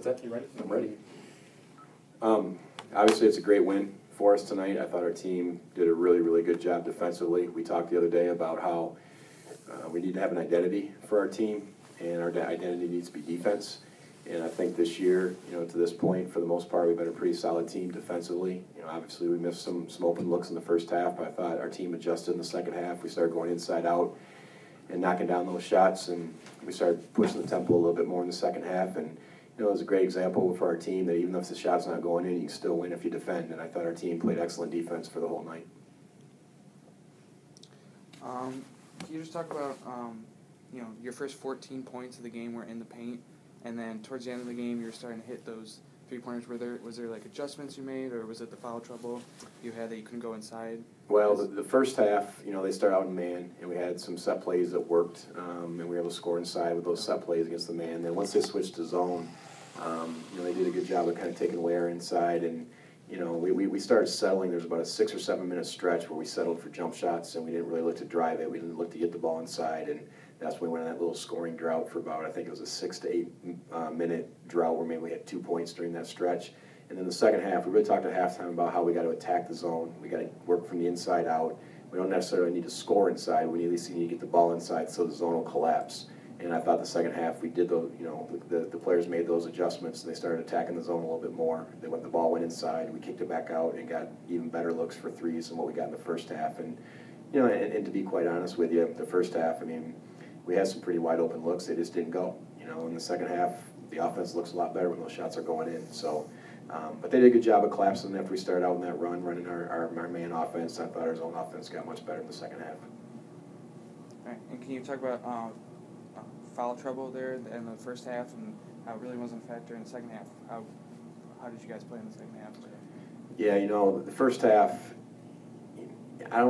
What's that? You ready? I'm ready. Obviously, it's a great win for us tonight. I thought our team did a really, really good job defensively. We talked the other day about how we need to have an identity for our team, and our identity needs to be defense. And I think this year, to this point, for the most part, we've been a pretty solid team defensively. Obviously, we missed some open looks in the first half, but I thought our team adjusted in the second half. We started going inside out and knocking down those shots, and we started pushing the tempo a little bit more in the second half. And it was a great example for our team that even if the shot's not going in, you can still win if you defend. And I thought our team played excellent defense for the whole night. Can you just talk about, your first 14 points of the game were in the paint, and then towards the end of the game, you were starting to hit those three-pointers. Was there like adjustments you made, or was it the foul trouble you had that you couldn't go inside? Well, the first half, they started out in man, and we had some set plays that worked, and we were able to score inside with those set plays against the man. Then once they switched to zone, they did a good job of kind of taking away our inside, and we started settling. There's about a 6 or 7 minute stretch where we settled for jump shots, and we didn't really look to drive it. We didn't look to get the ball inside, and that's when we went on that little scoring drought for about, I think it was a 6 to 8 minute drought where maybe we had 2 points during that stretch. And then the second half, we really talked at halftime about how we got to attack the zone. We got to work from the inside out. We don't necessarily need to score inside. We at least need to get the ball inside so the zone will collapse. And I thought the second half we did those. The players made those adjustments, and they started attacking the zone a little bit more. The ball went inside, we kicked it back out and got even better looks for threes than what we got in the first half. And and to be quite honest with you, the first half, we had some pretty wide open looks. They just didn't go. In the second half, the offense looks a lot better when those shots are going in. So, but they did a good job of collapsing after we started out in that run, running our man offense. I thought our zone offense got much better in the second half. All right, and can you talk about foul trouble there in the first half, and how it really wasn't a factor in the second half? How did you guys play in the second half? Yeah, the first half, I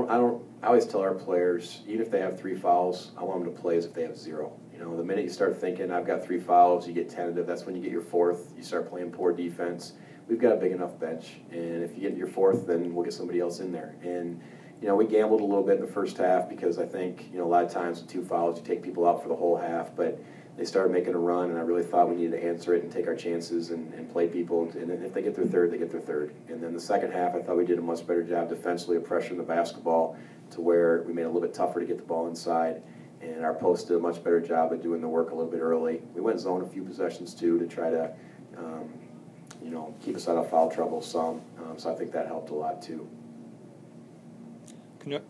always tell our players, even if they have 3 fouls, I want them to play as if they have 0. The minute you start thinking, I've got 3 fouls, you get tentative, that's when you get your 4th, you start playing poor defense. We've got a big enough bench, and if you get your 4th, then we'll get somebody else in there. And we gambled a little bit in the first half because I think, a lot of times with 2 fouls, you take people out for the whole half, but they started making a run, and I really thought we needed to answer it and take our chances and play people, and if they get their 3rd, they get their 3rd. And then the second half, I thought we did a much better job defensively of pressuring the basketball to where we made it a little bit tougher to get the ball inside, and our post did a much better job of doing the work a little bit early. We went zone a few possessions, too, to try to, keep us out of foul trouble some, so I think that helped a lot, too.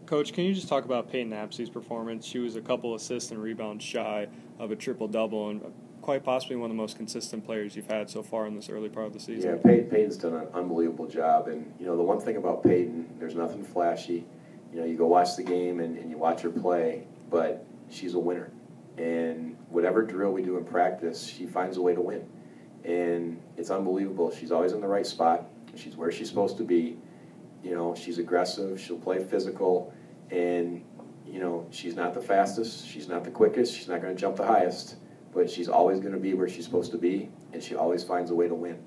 Coach, can you just talk about Peyton Apsey's performance? She was a couple assists and rebounds shy of a triple-double, and quite possibly one of the most consistent players you've had so far in this early part of the season. Yeah, Peyton's done an unbelievable job, and the one thing about Peyton, there's nothing flashy. You go watch the game and you watch her play, but she's a winner. And whatever drill we do in practice, she finds a way to win. And it's unbelievable. She's always in the right spot. She's where she's supposed to be. She's aggressive, she'll play physical, and, she's not the fastest, she's not the quickest, she's not going to jump the highest, but she's always going to be where she's supposed to be, and she always finds a way to win.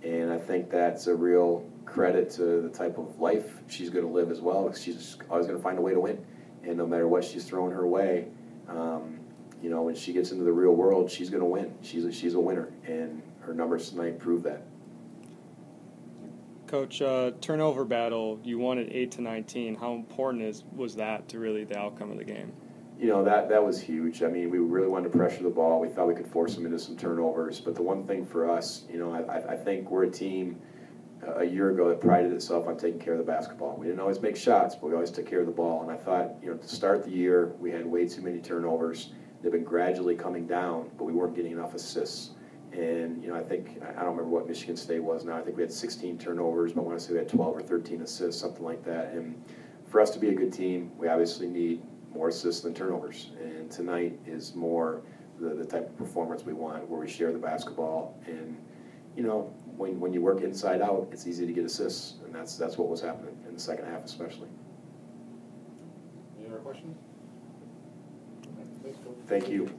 And I think that's a real credit to the type of life she's going to live as well, because she's always going to find a way to win. And no matter what she's throwing her way, when she gets into the real world, she's going to win. She's a winner, and her numbers tonight prove that. Coach, turnover battle, you won at 8-19. How important was that to really the outcome of the game? That was huge. We really wanted to pressure the ball. We thought we could force them into some turnovers. But the one thing for us, I think we're a team a year ago that prided itself on taking care of the basketball. We didn't always make shots, but we always took care of the ball. And I thought, to start the year, we had way too many turnovers. They've been gradually coming down, but we weren't getting enough assists. And, I don't remember what Michigan State was now. I think we had 16 turnovers, but I want to say we had 12 or 13 assists, something like that. And for us to be a good team, we obviously need more assists than turnovers. And tonight is more the type of performance we want, where we share the basketball. And, when you work inside out, it's easy to get assists. And that's what was happening in the second half especially. Any other questions? Thank you.